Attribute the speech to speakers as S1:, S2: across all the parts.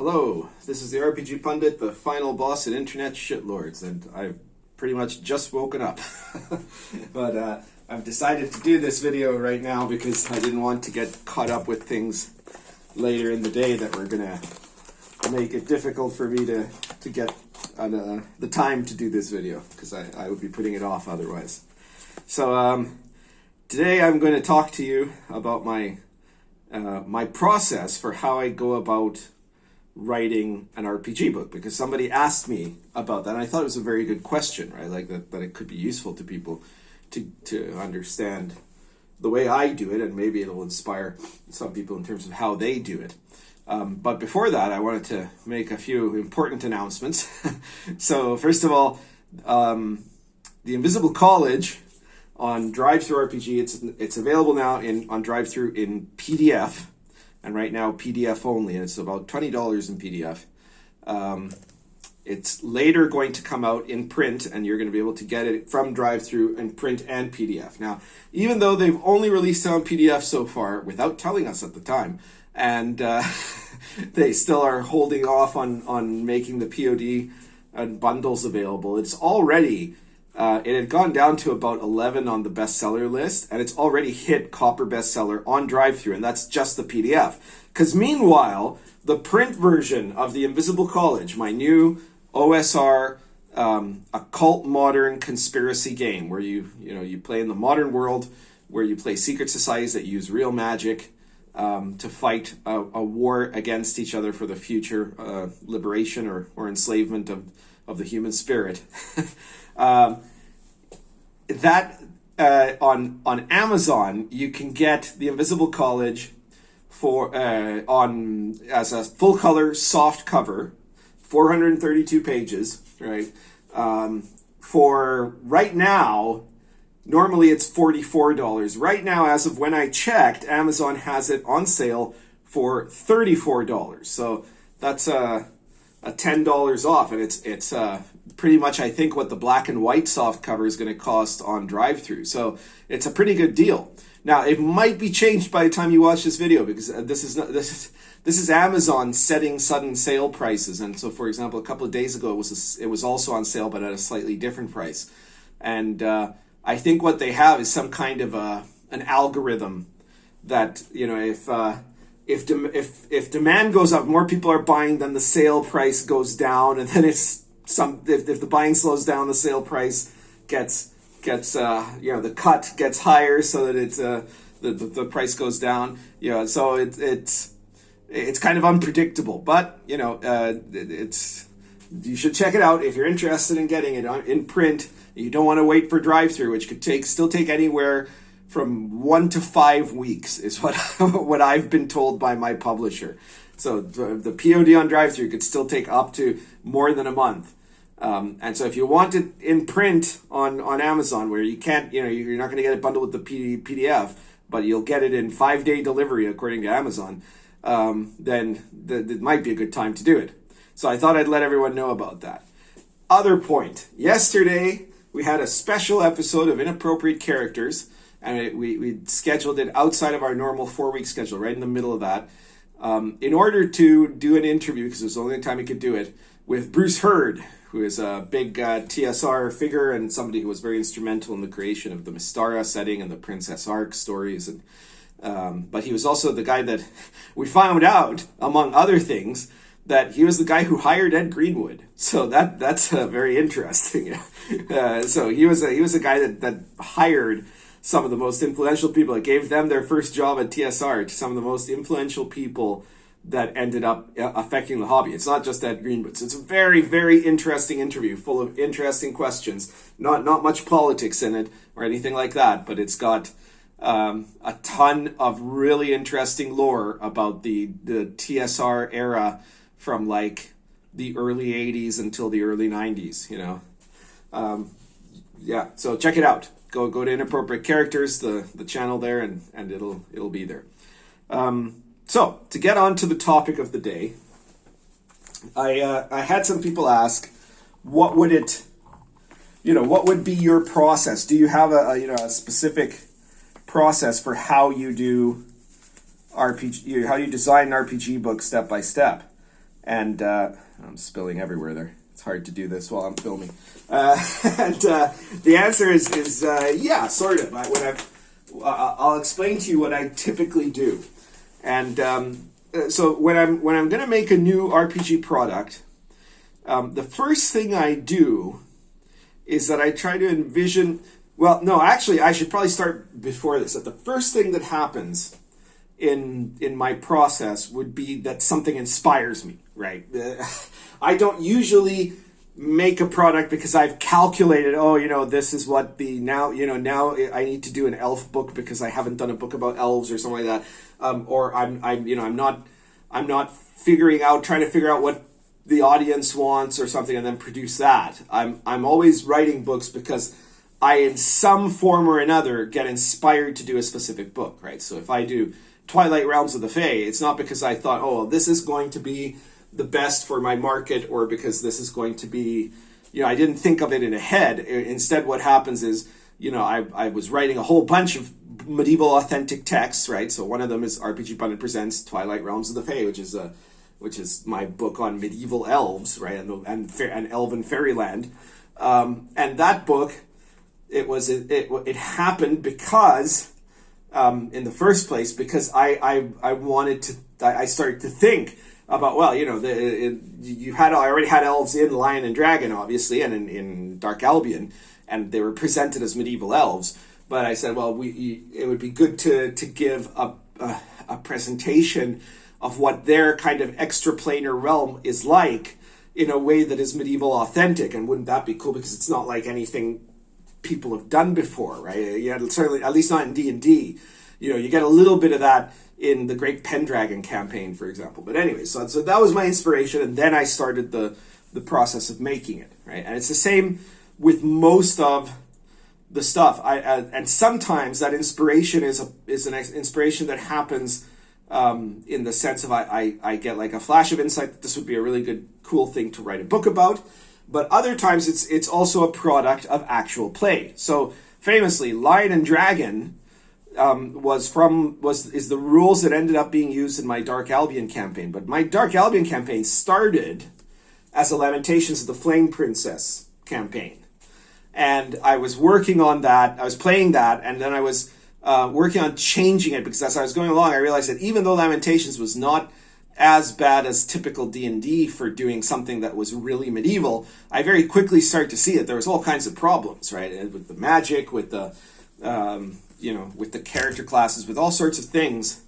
S1: Hello, this is the RPG Pundit, the final boss at Internet Shitlords, and I've pretty much just woken up. But I've decided to do this video right now because I didn't want to get caught up with things later in the day that were going to make it difficult for me to get the time to do this video, because I would be putting it off otherwise. So today I'm going to talk to you about my process for how I go about writing an RPG book, because somebody asked me about that, and I thought it was a very good question, right? Like that it could be useful to people to understand the way I do it, and maybe it'll inspire some people in terms of how they do it. But before that, I wanted to make a few important announcements. So first of all, the Invisible College on DriveThruRPG, it's available now on DriveThru in PDF. And right now, PDF only, and it's about $20 in PDF. It's later going to come out in print, and you're going to be able to get it from DriveThru in print and PDF. Now, even though they've only released it on PDF so far, without telling us at the time, and they still are holding off on making the POD and bundles available, it's already... it had gone down to about 11 on the bestseller list, and it's already hit copper bestseller on DriveThru, and that's just the PDF. Because meanwhile, the print version of the Invisible College, my new OSR occult modern conspiracy game, where you play in the modern world, where you play secret societies that use real magic to fight a war against each other for the future liberation or enslavement of the human spirit. That on Amazon, you can get the Invisible College for as a full color soft cover, 432 pages, right? For right now, normally it's $44. Right now, as of when I checked, Amazon has it on sale for $34. So that's a $10 off, and it's pretty much, I think, what the black and white soft cover is going to cost on DriveThru. So it's a pretty good deal. Now, it might be changed by the time you watch this video, because this is Amazon setting sudden sale prices. And so, for example, a couple of days ago, it was also on sale, but at a slightly different price. And I think what they have is some kind of an algorithm that, if demand goes up, more people are buying, then the sale price goes down, and then if the buying slows down, the sale price gets the cut gets higher, so that it's the price goes down. So it's kind of unpredictable, but it's you should check it out if you're interested in getting it in print. You don't want to wait for DriveThru, which could still take anywhere from 1 to 5 weeks, is what I've been told by my publisher. So the POD on DriveThru could still take up to more than a month. And so if you want it in print on Amazon, where you can't, you're not going to get it bundled with the PDF, but you'll get it in 5-day delivery according to Amazon, then it might be a good time to do it. So I thought I'd let everyone know about that. Other point, yesterday we had a special episode of Inappropriate Characters, and we scheduled it outside of our normal 4-week schedule, right in the middle of that, in order to do an interview, because it was the only time we could do it, with Bruce Hurd, who is a big TSR figure and somebody who was very instrumental in the creation of the Mystara setting and the Princess Arc stories. But he was also the guy that we found out, among other things, that he was the guy who hired Ed Greenwood. So that's very interesting. So he was a guy that hired some of the most influential people. It gave them their first job at TSR, to some of the most influential people that ended up affecting the hobby. It's not just Ed Greenwood. So it's a very, very interesting interview, full of interesting questions. Not much politics in it or anything like that, but it's got a ton of really interesting lore about the TSR era from like the early 80s until the early 90s, yeah, so check it out. Go to Inappropriate Characters, the channel there, and it'll be there. So to get on to the topic of the day, I had some people ask, what would be your process? Do you have a specific process for how you do RPG, how you design an RPG book step by step? And I'm spilling everywhere there. It's hard to do this while I'm filming. The answer is yeah, sort of. I'll explain to you what I typically do. And so when I'm going to make a new RPG product, the first thing I do is that I try to envision. Well, no, actually, I should probably start before this. That the first thing that happens in my process would be that something inspires me, right? I don't usually make a product because I've calculated, this is what now I need to do an elf book because I haven't done a book about elves or something like that. Or I'm not trying to figure out what the audience wants or something and then produce that. I'm always writing books because I, in some form or another, get inspired to do a specific book, right? So if I do Twilight Realms of the Fae, it's not because I thought, this is going to be the best for my market, or because this is going to be, I didn't think of it in a head. Instead, what happens is, I was writing a whole bunch of medieval authentic texts, right? So one of them is RPGPundit Presents Twilight Realms of the Fae, which is my book on medieval elves, right, and elven fairyland. And that book, it happened because, in the first place, because I started to think about, I already had elves in Lion and Dragon, obviously, and in Dark Albion, and they were presented as medieval elves. But I said, it would be good to give a presentation of what their kind of extraplanar realm is like in a way that is medieval authentic. And wouldn't that be cool? Because it's not like anything people have done before, right? Yeah, certainly, at least not in D&D. You get a little bit of that in the Great Pendragon campaign, for example. But anyway, so that was my inspiration, and then I started the process of making it, right? And it's the same with most of the stuff. And sometimes that inspiration is an inspiration that happens in the sense of I get like a flash of insight that this would be a really good, cool thing to write a book about. But other times it's also a product of actual play. So famously, Lion and Dragon is the rules that ended up being used in my Dark Albion campaign. But my Dark Albion campaign started as a Lamentations of the Flame Princess campaign. And I was working on that, I was playing that, and then I was working on changing it, because as I was going along, I realized that even though Lamentations was not as bad as typical D&D for doing something that was really medieval, I very quickly started to see that there was all kinds of problems, right? And with the magic, with the with the character classes, with all sorts of things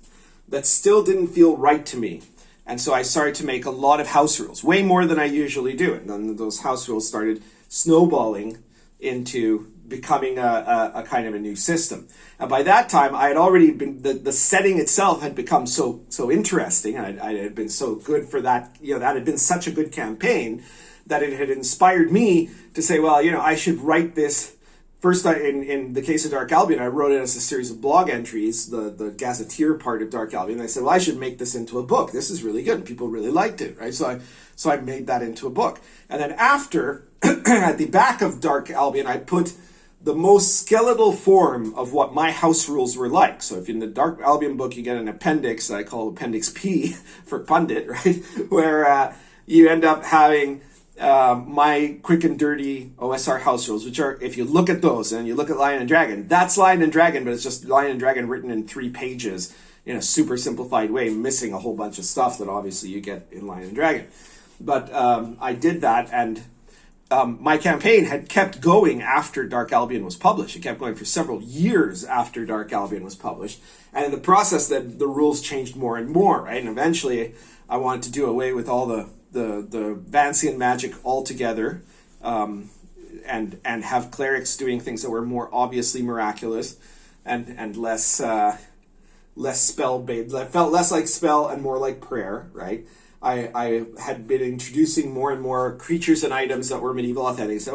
S1: that still didn't feel right to me. And so I started to make a lot of house rules, way more than I usually do. And then those house rules started snowballing into becoming a kind of a new system. And by that time, I had already been, the setting itself had become so interesting, and I had been so good for that, that had been such a good campaign that it had inspired me to say, I should write this. First, in the case of Dark Albion, I wrote it as a series of blog entries, the gazetteer part of Dark Albion. I said, I should make this into a book. This is really good. People really liked it, right? So I made that into a book. And then after, at the back of Dark Albion, I put the most skeletal form of what my house rules were like. So if in the Dark Albion book, you get an appendix that I call Appendix P for Pundit, right? Where you end up having my quick and dirty OSR house rules, which are, if you look at those and you look at Lion and Dragon, that's Lion and Dragon, but it's just Lion and Dragon written in 3 pages in a super simplified way, missing a whole bunch of stuff that obviously you get in Lion and Dragon. But I did that, and my campaign had kept going after Dark Albion was published. It kept going for several years after Dark Albion was published. And in the process, the rules changed more and more, right? And eventually, I wanted to do away with all the Vancian magic altogether, and have clerics doing things that were more obviously miraculous and less spell-based. That felt less like spell and more like prayer, right? I had been introducing more and more creatures and items that were medieval authentic. So,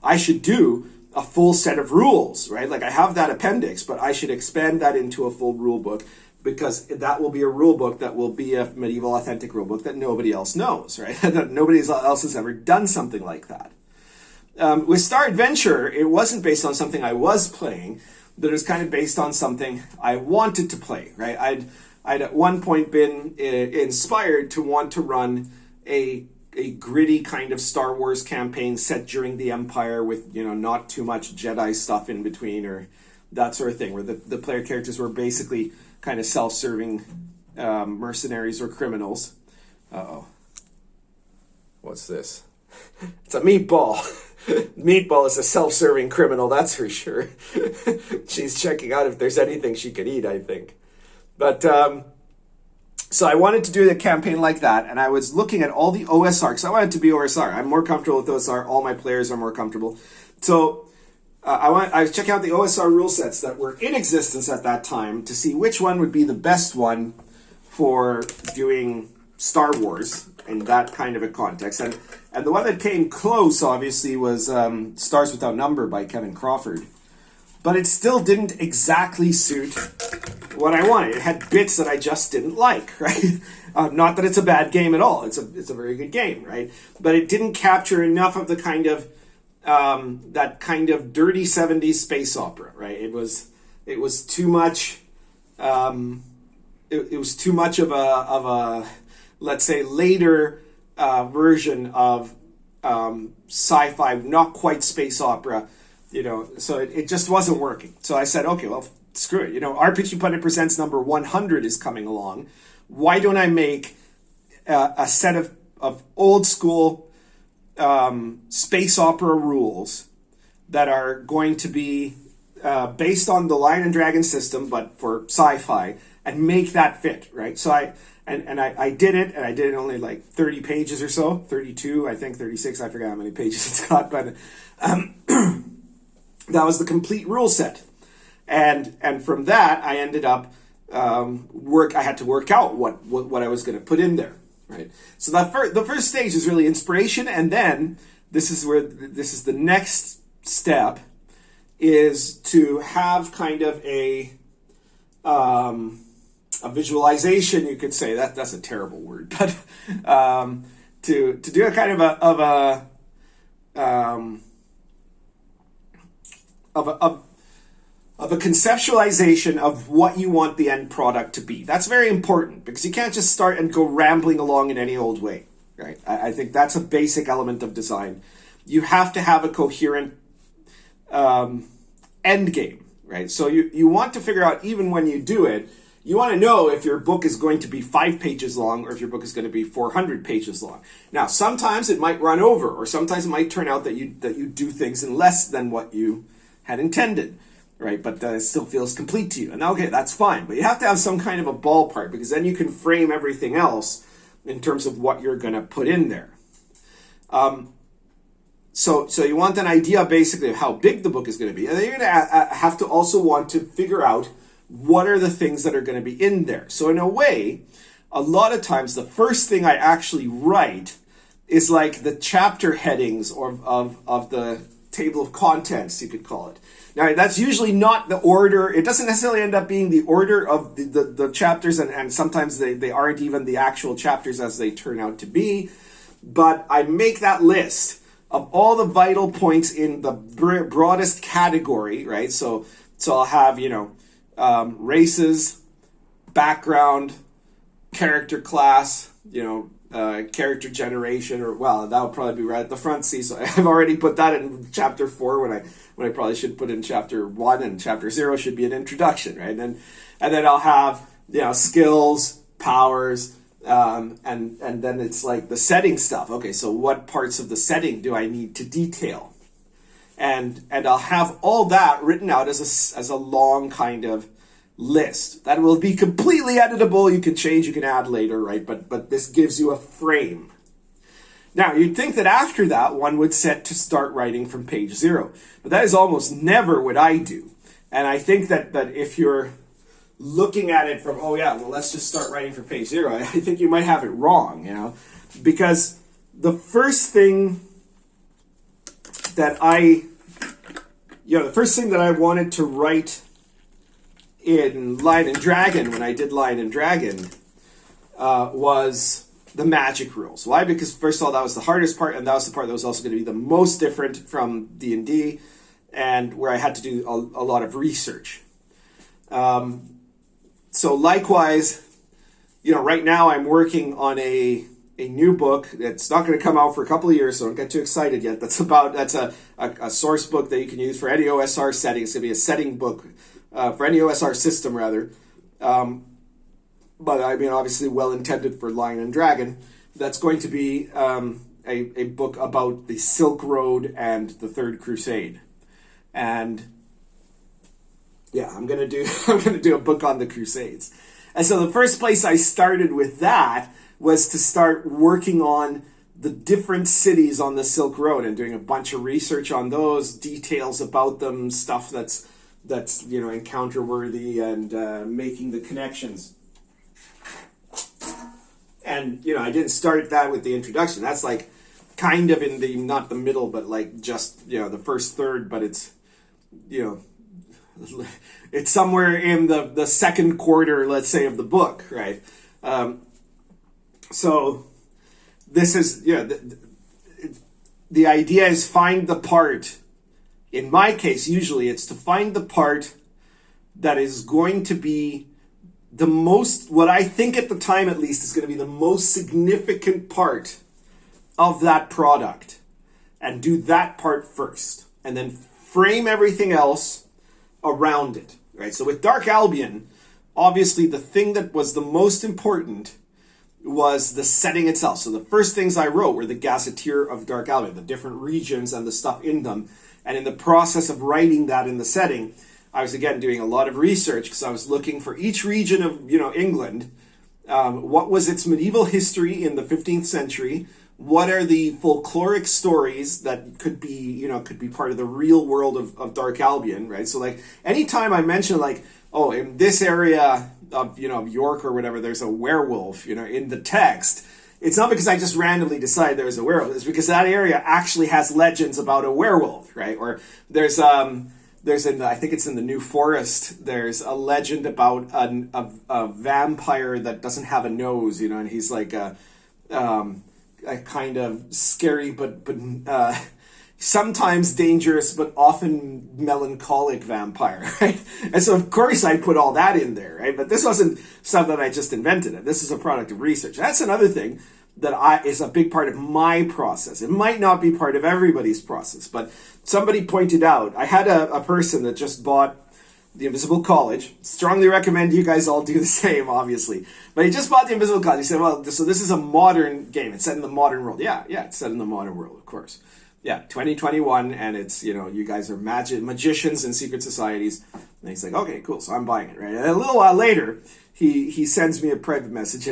S1: I should do a full set of rules, right? Like I have that appendix, but I should expand that into a full rule book, because that will be a rule book that will be a medieval authentic rule book that nobody else knows, right? That nobody else has ever done something like that. With Star Adventure, it wasn't based on something I was playing, but it was kind of based on something I wanted to play, right? I'd at one point been inspired to want to run a gritty kind of Star Wars campaign set during the Empire with, not too much Jedi stuff in between or that sort of thing, where the player characters were basically kind of self-serving mercenaries or criminals. Uh-oh. What's this? It's a meatball. Meatball is a self-serving criminal, that's for sure. She's checking out if there's anything she could eat, I think. But, so I wanted to do the campaign like that, and I was looking at all the OSR, because I wanted it to be OSR. I'm more comfortable with OSR. All my players are more comfortable. So I was checking out the OSR rule sets that were in existence at that time to see which one would be the best one for doing Star Wars in that kind of a context. And the one that came close, obviously, was Stars Without Number by Kevin Crawford. But it still didn't exactly suit what I wanted. It had bits that I just didn't like, right? Not that it's a bad game at all. It's a very good game, right? But it didn't capture enough of the kind of that kind of dirty 70s space opera, right? It was too much. It was too much of a let's say later version of sci-fi, not quite space opera. So it just wasn't working. So I said, okay, well, screw it. RPG Pundit Presents number 100 is coming along. Why don't I make a set of old school space opera rules that are going to be based on the Lion and Dragon system, but for sci-fi, and make that fit, right? So I did it, and I did it only like 30 pages or so, 32, I think 36, I forgot how many pages it's got, but that was the complete rule set. And from that, I ended up I had to work out what I was going to put in there, right? So the first stage is really inspiration, and then this is the next step, is to have kind of a visualization, you could say. That's a terrible word, but to do a kind of a conceptualization of what you want the end product to be. That's very important, because you can't just start and go rambling along in any old way, right? I think that's a basic element of design. You have to have a coherent end game, right? So you want to figure out, even when you do it, you want to know if your book is going to be 5 pages long or if your book is going to be 400 pages long. Now, sometimes it might run over, or sometimes it might turn out that you do things in less than what you had intended, right? But it still feels complete to you. And okay, that's fine. But you have to have some kind of a ballpark, because then you can frame everything else in terms of what you're going to put in there. So you want an idea basically of how big the book is going to be. And then you're going to have to also want to figure out what are the things that are going to be in there. So in a way, a lot of times the first thing I actually write is like the chapter headings of the table of contents, you could call it. Now, that's usually not the order. It doesn't necessarily end up being the order of the chapters, and sometimes they aren't even the actual chapters as they turn out to be. But I make that list of all the vital points in the broadest category, right? So I'll have, races, background, character class, character generation, or, well, that would probably be right at the front. See, so I've already put that in chapter 4 when I probably should put in chapter 1, and chapter 0 should be an introduction, right? And then I'll have, skills, powers, and then it's like the setting stuff. Okay, so what parts of the setting do I need to detail? And I'll have all that written out as a long kind of list that will be completely editable. You can change, you can add later, right? But this gives you a frame. Now, you'd think that after that, one would set to start writing from page 0. But that is almost never what I do. And I think that if you're looking at it from, let's just start writing from page 0, I think you might have it wrong, because the first thing that I wanted to write in Lion and Dragon, when I did Lion and Dragon, was the magic rules. Why? Because first of all, that was the hardest part, and that was the part that was also going to be the most different from D&D, and where I had to do a lot of research. So likewise, right now I'm working on a new book. It's not going to come out for a couple of years, so don't get too excited yet. That's a source book that you can use for any OSR setting. It's going to be a setting book for any OSR system, rather. But I mean, obviously well intended for Lion and Dragon. That's going to be a book about the Silk Road and the Third Crusade. And yeah, I'm gonna do a book on the Crusades. And so the first place I started with that was to start working on the different cities on the Silk Road and doing a bunch of research on those, details about them, stuff that's encounter worthy, and making the connections. And I didn't start that with the introduction. That's like kind of in the, not the middle, but like just the first third, but it's it's somewhere in the second quarter, let's say, of the book, right? So this is the idea is find the part. In my case, usually it's to find the part that is going to be the most, what I think at the time at least, is going to be the most significant part of that product, and do that part first, and then frame everything else around it, right? So with Dark Albion, obviously the thing that was the most important was the setting itself. So the first things I wrote were the Gazetteer of Dark Albion, the different regions and the stuff in them. And in the process of writing that in the setting, I was again doing a lot of research, because I was looking for each region of England. What was its medieval history in the 15th century? What are the folkloric stories that could be part of the real world of Dark Albion, right? So like anytime I mention like, oh, in this area of York or whatever, there's a werewolf, in the text, it's not because I just randomly decide there's a werewolf. It's because that area actually has legends about a werewolf, right? Or there's I think it's in the New Forest, there's a legend about a vampire that doesn't have a nose, and he's like a kind of scary but sometimes dangerous but often melancholic vampire, right? And so of course I put all that in there, right? But this wasn't stuff that I just invented. This is a product of research. That's another thing that is a big part of my process. It might not be part of everybody's process, but somebody pointed out, I had a person that just bought The Invisible College. Strongly recommend you guys all do the same, obviously. But he just bought The Invisible College. He said, well, so this is a modern game. It's set in the modern world. Yeah, it's set in the modern world, of course. Yeah, 2021, and it's, you guys are magicians in secret societies. And he's like, okay, cool, so I'm buying it, right? And a little while later, he sends me a private message,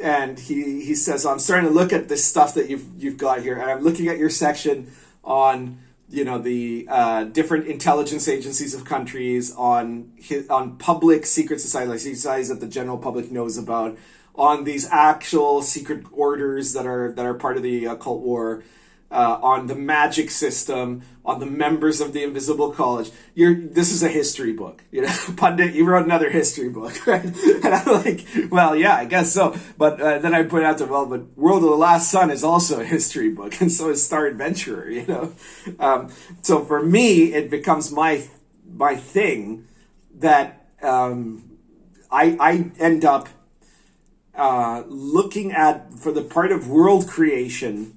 S1: and he says, I'm starting to look at this stuff that you've got here, and I'm looking at your section on the different intelligence agencies of countries, on public secret societies, like societies that the general public knows about, on these actual secret orders that are part of the occult war, on the magic system, on the members of the Invisible College. This is a history book, Pundit. You wrote another history book, right? And I'm like, well, yeah, I guess so. But then I put out but World of the Last Sun is also a history book, and so is Star Adventurer, So for me, it becomes my thing that I end up looking at, for the part of world creation,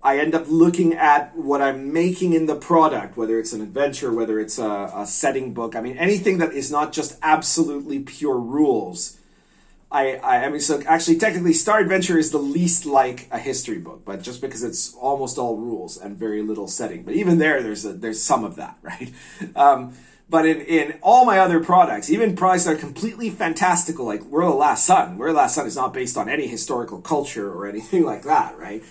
S1: I end up looking at what I'm making in the product, whether it's an adventure, whether it's a setting book. I mean, anything that is not just absolutely pure rules. I mean, so actually, technically, Star Adventure is the least like a history book, but just because it's almost all rules and very little setting. But even there's some of that, right? But in all my other products, even products that are completely fantastical, like World of the Last Sun. World of the Last Sun is not based on any historical culture or anything like that, right?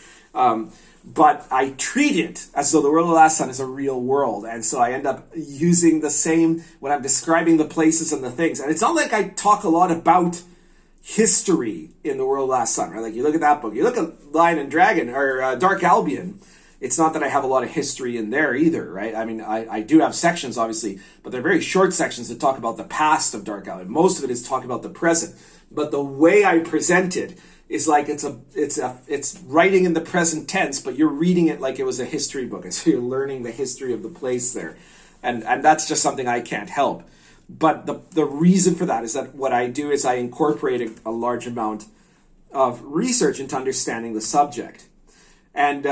S1: But I treat it as though the World of the Last Sun is a real world. And so I end up using the same when I'm describing the places and the things. And it's not like I talk a lot about history in the World of the Last Sun, right? Like you look at that book, you look at Lion and Dragon or Dark Albion. It's not that I have a lot of history in there either, right? I mean, I do have sections, obviously, but they're very short sections that talk about the past of Dark Albion. Most of it is talking about the present. But the way I present it is like it's writing in the present tense, but you're reading it like it was a history book, and so you're learning the history of the place there, and that's just something I can't help. But the reason for that is that what I do is I incorporate a large amount of research into understanding the subject. And,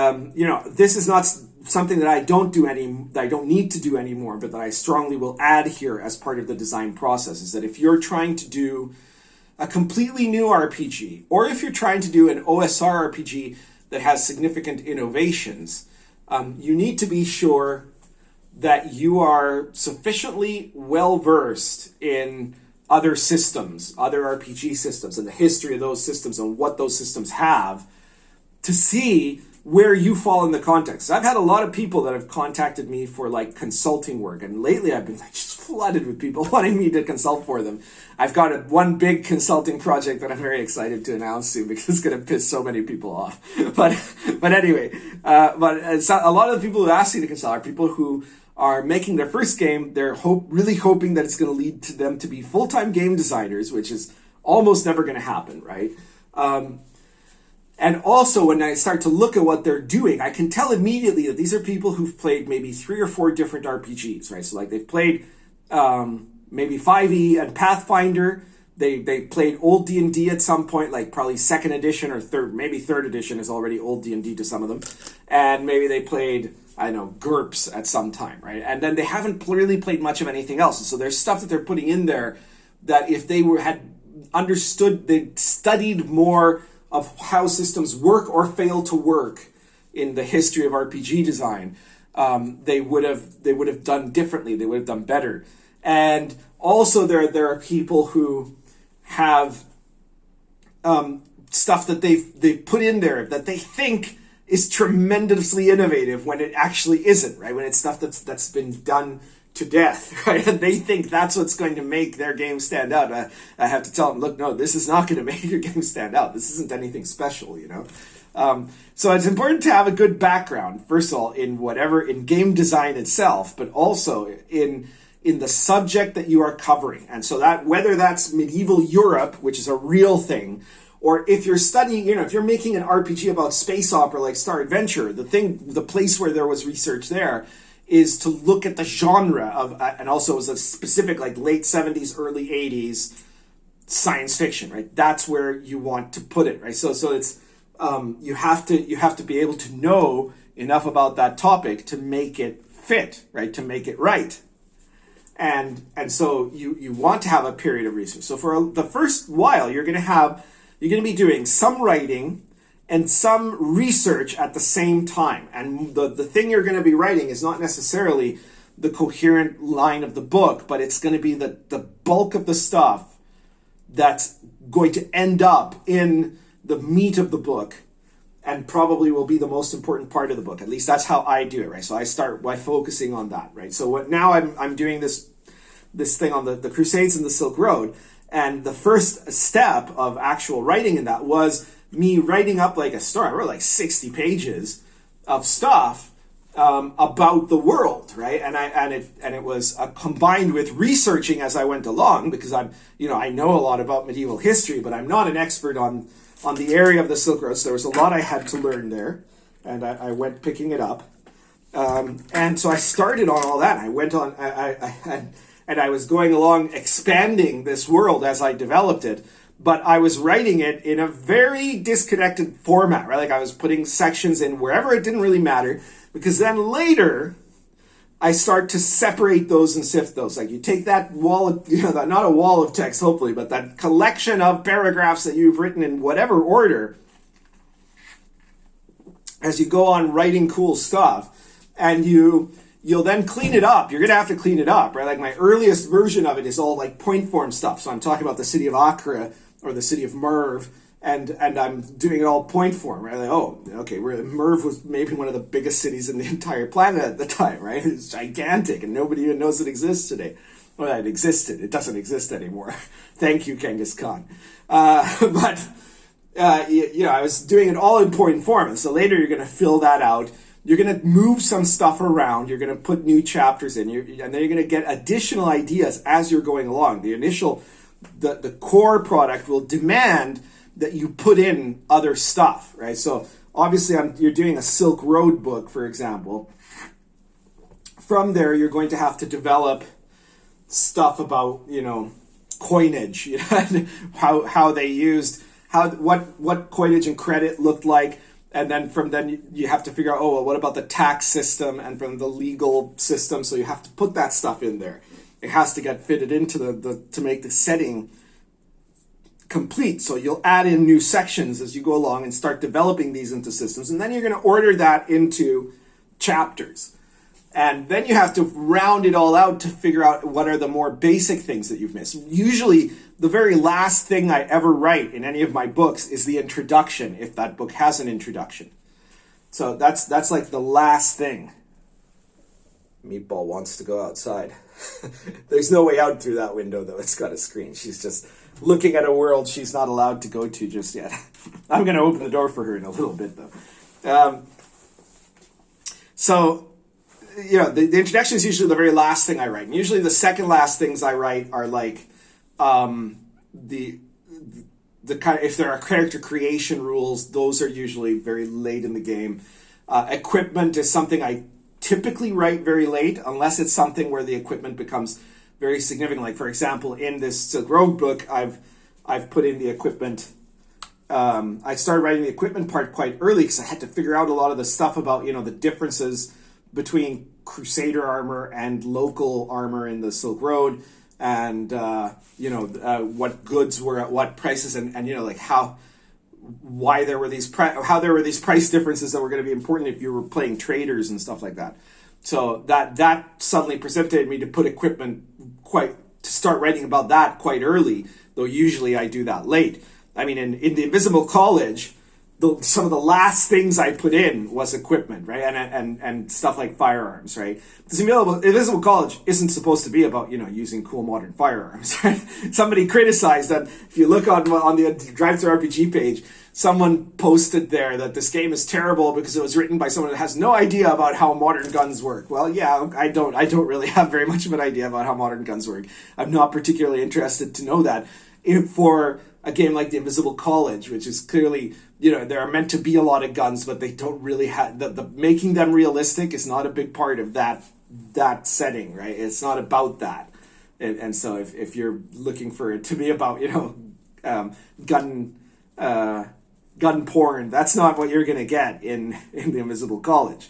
S1: this is not something that I don't need to do anymore, but that I strongly will add here as part of the design process, is that if you're trying to do a completely new RPG, or if you're trying to do an OSR RPG that has significant innovations, you need to be sure that you are sufficiently well-versed in other systems, other RPG systems, and the history of those systems and what those systems have, to see where you fall in the context. I've had a lot of people that have contacted me for like consulting work, and lately I've been like just flooded with people wanting me to consult for them. I've got one big consulting project that I'm very excited to announce soon, because it's going to piss so many people off. But anyway, a lot of the people who ask me to consult are people who are making their first game. They're really hoping that it's going to lead to them to be full-time game designers, which is almost never going to happen, right? And also, when I start to look at what they're doing, I can tell immediately that these are people who've played maybe 3 or 4 different RPGs, right? So like they've played maybe 5e and Pathfinder. They played old D&D at some point, like probably 2nd edition or 3rd edition is already old D&D to some of them. And maybe they played, I don't know, GURPS at some time, right? And then they haven't really played much of anything else. And so there's stuff that they're putting in there that if they had understood, they studied more of how systems work or fail to work in the history of RPG design, they would have done differently. They would have done better. And also there are people who have stuff that they've put in there that they think is tremendously innovative when it actually isn't, right? When it's stuff that's been done to death, right? And they think that's what's going to make their game stand out. I have to tell them, look, no, this is not going to make your game stand out. This isn't anything special, So it's important to have a good background, first of all, in game design itself, but also in the subject that you are covering. And so that, whether that's medieval Europe, which is a real thing, or if you're studying, if you're making an RPG about space opera like Star Adventure, the place where there was research there is to look at the genre of, and also it was a specific like late 70s, early 80s science fiction, right? That's where you want to put it, right? So it's you have to be able to know enough about that topic to make it fit, right? To make it right. And so you want to have a period of research. So for the first while, you're going to be doing some writing and some research at the same time. And the thing you're going to be writing is not necessarily the coherent line of the book, but it's going to be the bulk of the stuff that's going to end up in the meat of the book and probably will be the most important part of the book. At least that's how I do it, right? So I start by focusing on that, right? So now I'm doing this thing on the Crusades and the Silk Road, and the first step of actual writing in that was me writing up like a story. I wrote like 60 pages of stuff about the world, right? And it was combined with researching as I went along, because I know a lot about medieval history, but I'm not an expert on the area of the Silk Road. So there was a lot I had to learn there, and I went picking it up. And so I started on all that. I went on, and I was going along expanding this world as I developed it. But I was writing it in a very disconnected format, right? Like I was putting sections in wherever it didn't really matter, because then later I start to separate those and sift those. Like you take that wall of, not a wall of text, hopefully, but that collection of paragraphs that you've written in whatever order as you go on writing cool stuff, and you'll then clean it up. You're going to have to clean it up, right? Like my earliest version of it is all like point form stuff. So I'm talking about the city of Acre or the city of Mewe, and I'm doing it all point form, right? Like, oh, okay, Mewe was maybe one of the biggest cities in the entire planet at the time, right? It's gigantic, and nobody even knows it exists today. Well, it existed. It doesn't exist anymore. Thank you, Genghis Khan. I was doing it all in point form, and so later you're going to fill that out. You're going to move some stuff around. You're going to put new chapters in, and then you're going to get additional ideas as you're going along. The core product will demand that you put in other stuff, right? So obviously you're doing a Silk Road book, for example. From there, you're going to have to develop stuff about, coinage, how they used, what coinage and credit looked like. And then from then you have to figure out, what about the tax system and from the legal system? So you have to put that stuff in there. It has to get fitted into to make the setting complete. So you'll add in new sections as you go along and start developing these into systems. And then you're going to order that into chapters. And then you have to round it all out to figure out what are the more basic things that you've missed. Usually, the very last thing I ever write in any of my books is the introduction, if that book has an introduction. So that's like the last thing. Meatball wants to go outside. There's no way out through that window, though. It's got a screen. She's just looking at a world she's not allowed to go to just yet. I'm going to open the door for her in a little bit, though. The introduction is usually the very last thing I write. And usually the second last things I write are like the kind of, if there are character creation rules, those are usually very late in the game. Equipment is something I typically write very late, unless it's something where the equipment becomes very significant. Like, for example, in this Silk Road book, I've put in the equipment. I started writing the equipment part quite early because I had to figure out a lot of the stuff about, the differences between Crusader armor and local armor in the Silk Road, and what goods were at what prices, and like how there were these price differences that were going to be important if you were playing traders and stuff like that. So that suddenly precipitated me to put equipment to start writing about that quite early, though usually I do that late. I mean, in the Invisible College, some of the last things I put in was equipment, right, and stuff like firearms, right. The Invisible College isn't supposed to be about using cool modern firearms, right? Somebody criticized that. If you look on the Drive Through RPG page, someone posted there that this game is terrible because it was written by someone that has no idea about how modern guns work. Well, yeah, I don't really have very much of an idea about how modern guns work. I'm not particularly interested to know that. For a game like the Invisible College, which is clearly, there are meant to be a lot of guns, but they don't really have the making them realistic is not a big part of that setting, right? It's not about that, and so if you're looking for it to be about gun porn, that's not what you're going to get in the Invisible College.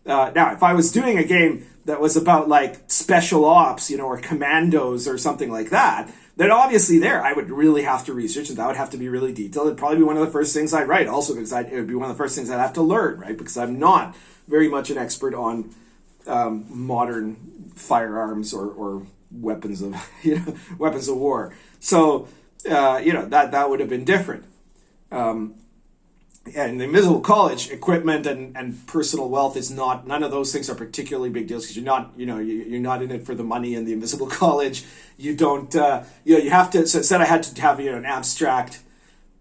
S1: Now, if I was doing a game that was about like special ops, or commandos or something like that, then obviously there I would really have to research, and that would have to be really detailed. It'd probably be one of the first things I'd write, also because it would be one of the first things I'd have to learn, right? Because I'm not very much an expert on modern firearms or weapons of weapons of war. So that would have been different. And in the Invisible College, equipment and personal wealth is not, none of those things are particularly big deals, because you're not in it for the money in the Invisible College. You don't, you have to, so instead I had to have, an abstract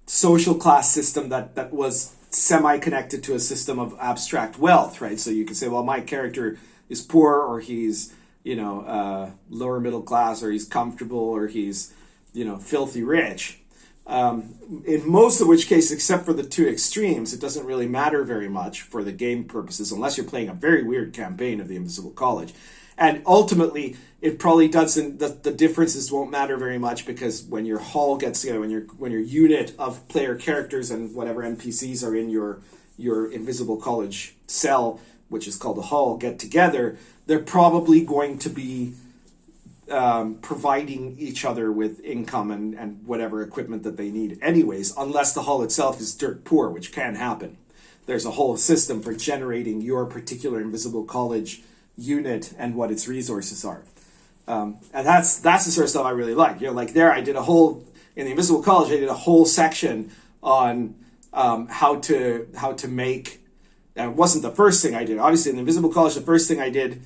S1: social class system that was semi-connected to a system of abstract wealth, right? So you can say, well, my character is poor, or he's, lower middle class, or he's comfortable, or he's, filthy rich. In most of which cases, except for the two extremes, it doesn't really matter very much for the game purposes, unless you're playing a very weird campaign of the Invisible College. And ultimately, it probably doesn't, the differences won't matter very much, because when your hall gets together, when your unit of player characters and whatever NPCs are in your Invisible College cell, which is called a hall, get together, they're probably going to be providing each other with income and whatever equipment that they need anyways, unless the hall itself is dirt poor, which can happen. There's a whole system for generating your particular Invisible College unit and what its resources are. And that's the sort of stuff I really like. Like there I did in the Invisible College, I did a whole section on how to make, and it wasn't the first thing I did. Obviously in the Invisible College, the first thing I did,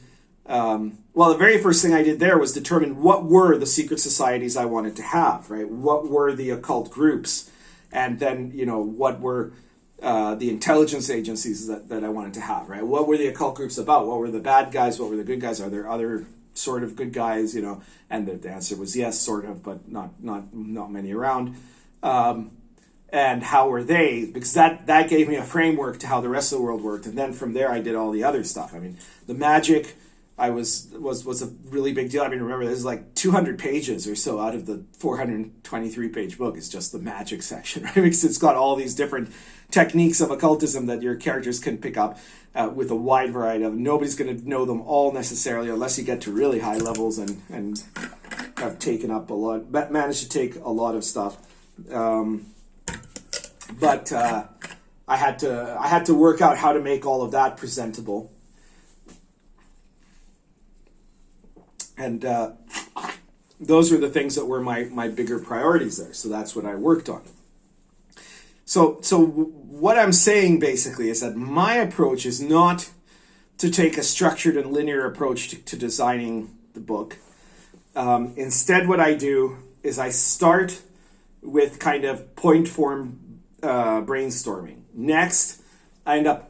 S1: the very first thing I did there was determine what were the secret societies I wanted to have, right? What were the occult groups? And then, what were the intelligence agencies that I wanted to have, right? What were the occult groups about? What were the bad guys? What were the good guys? Are there other sort of good guys, And the answer was yes, sort of, but not many around. And how were they? Because that gave me a framework to how the rest of the world worked. And then from there, I did all the other stuff. I mean, the magic was a really big deal. I mean, remember, there's like 200 pages or so out of the 423 page book is just the magic section, right? Because it's got all these different techniques of occultism that your characters can pick up with a wide variety of. Nobody's going to know them all necessarily unless you get to really high levels and have taken up a lot, managed to take a lot of stuff. But I had to work out how to make all of that presentable. And those were the things that were my bigger priorities there. So that's what I worked on. So what I'm saying basically is that my approach is not to take a structured and linear approach to designing the book. Instead, what I do is I start with kind of point form brainstorming. Next, I end up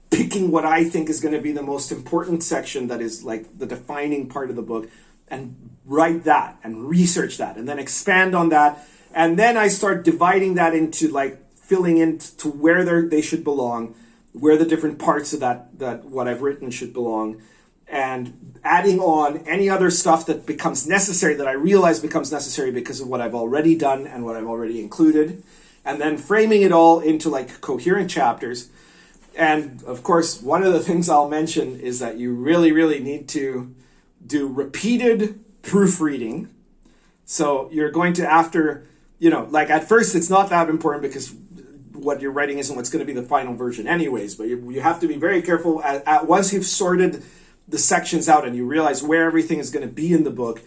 S1: picking what I think is going to be the most important section that is like the defining part of the book, and write that and research that and then expand on that. And then I start dividing that into like filling in to where they should belong, where the different parts of that what I've written should belong, and adding on any other stuff that becomes necessary, that I realize becomes necessary because of what I've already done and what I've already included, and then framing it all into like coherent chapters. And of course, one of the things I'll mention is that you really, really need to do repeated proofreading. So you're going to, after, like at first it's not that important because what you're writing isn't what's going to be the final version anyways, but you have to be very careful once you've sorted the sections out and you realize where everything is going to be in the book.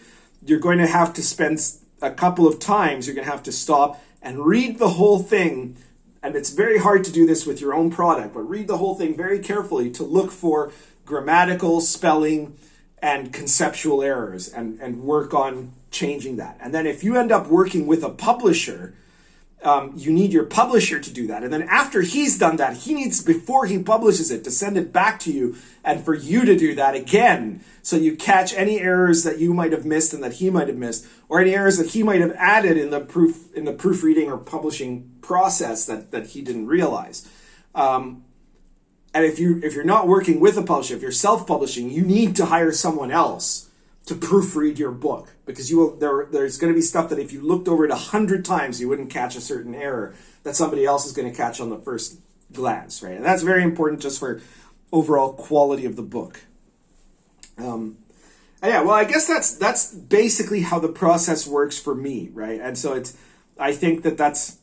S1: You're going to have to spend a couple of times, you're going to have to stop and read the whole thing. And it's very hard to do this with your own product, but read the whole thing very carefully to look for grammatical, spelling, and conceptual errors, and work on changing that. And then if you end up working with a publisher, you need your publisher to do that. And then after he's done that, he needs, before he publishes it, to send it back to you and for you to do that again. So you catch any errors that you might have missed and that he might have missed, or any errors that he might have added in the proofreading or publishing process that he didn't realize. And if you're not working with a publisher, if you're self-publishing, you need to hire someone else to proofread your book, because there's going to be stuff that if you looked over it 100 times, you wouldn't catch a certain error that somebody else is going to catch on the first glance, right? And that's very important just for overall quality of the book. I guess that's basically how the process works for me, right? And so I think that's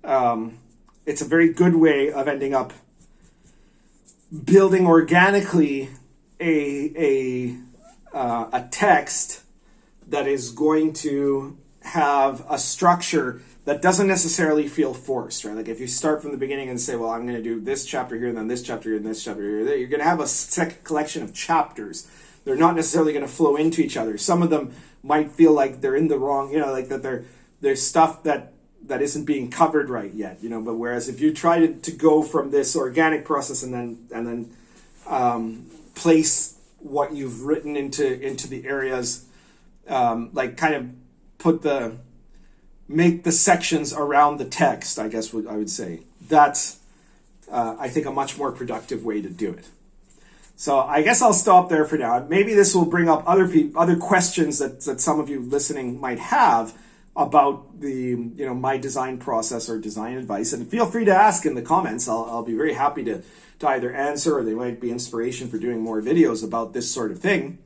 S1: it's a very good way of ending up building organically a text that is going to have a structure that doesn't necessarily feel forced, right? Like if you start from the beginning and say, well, I'm going to do this chapter here, and then this chapter here, and this chapter here, you're going to have a second collection of chapters. They're not necessarily going to flow into each other. Some of them might feel like they're in the wrong, like that there's stuff that isn't being covered right yet, but whereas if you try to go from this organic process and then place what you've written into the areas, like kind of make the sections around the text, I guess what I would say. That's, I think, a much more productive way to do it. So I guess I'll stop there for now. Maybe this will bring up other questions that some of you listening might have about my design process or design advice. And feel free to ask in the comments. I'll be very happy to either answer, or they might be inspiration for doing more videos about this sort of thing.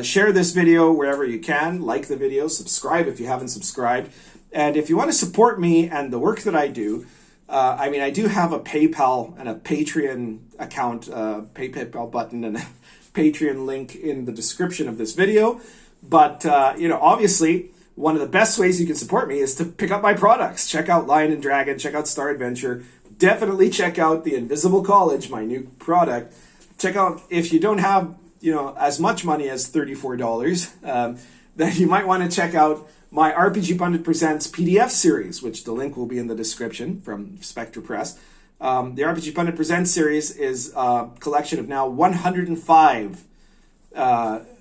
S1: Share this video wherever you can. Like the video, subscribe if you haven't subscribed. And if you want to support me and the work that I do, I do have a PayPal and a Patreon account, PayPal button and a Patreon link in the description of this video. But, obviously, one of the best ways you can support me is to pick up my products. Check out Lion and Dragon, check out Star Adventure. Definitely check out The Invisible College, my new product. Check out, if you don't have, as much money as $34, then you might want to check out my RPGPundit Presents PDF series, which the link will be in the description from Spectre Press. The RPGPundit Presents series is a collection of now 105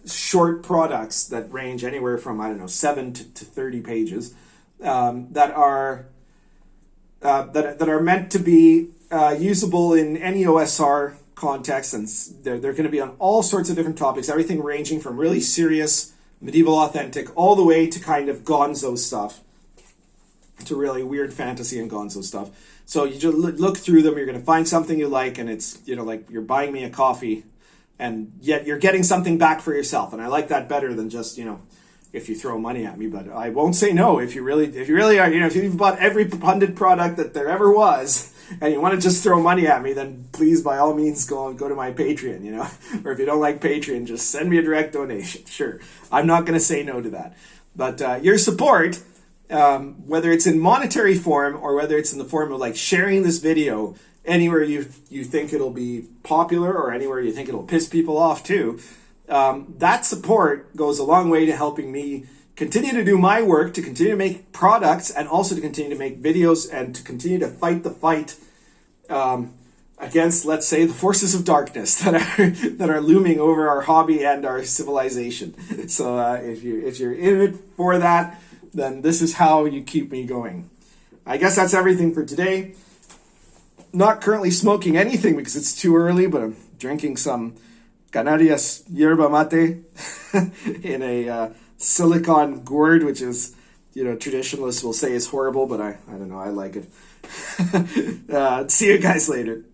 S1: short products that range anywhere from, 7 to 30 pages that are meant to be usable in any OSR context, and they're going to be on all sorts of different topics, everything ranging from really serious medieval authentic all the way to kind of gonzo stuff, to really weird fantasy and gonzo stuff. So you just look through them, you're going to find something you like, and it's, you know, like you're buying me a coffee, and yet you're getting something back for yourself. And I like that better than just, you know, if you throw money at me. But I won't say no if you really are, you know, if you've bought every Pundit product that there ever was, and you want to just throw money at me, then please, by all means, go to my Patreon, you know. Or if you don't like Patreon, just send me a direct donation. Sure, I'm not going to say no to that. But your support, whether it's in monetary form or whether it's in the form of like sharing this video anywhere you think it'll be popular, or anywhere you think it'll piss people off too, that support goes a long way to helping me continue to do my work, to continue to make products, and also to continue to make videos, and to continue to fight the fight against, let's say, the forces of darkness that are looming over our hobby and our civilization. So if you're in it for that, then this is how you keep me going. I guess that's everything for today. Not currently smoking anything because it's too early, but I'm drinking some Canarias yerba mate in a silicone gourd, which is, you know, traditionalists will say is horrible, but I don't know, I like it. See you guys later.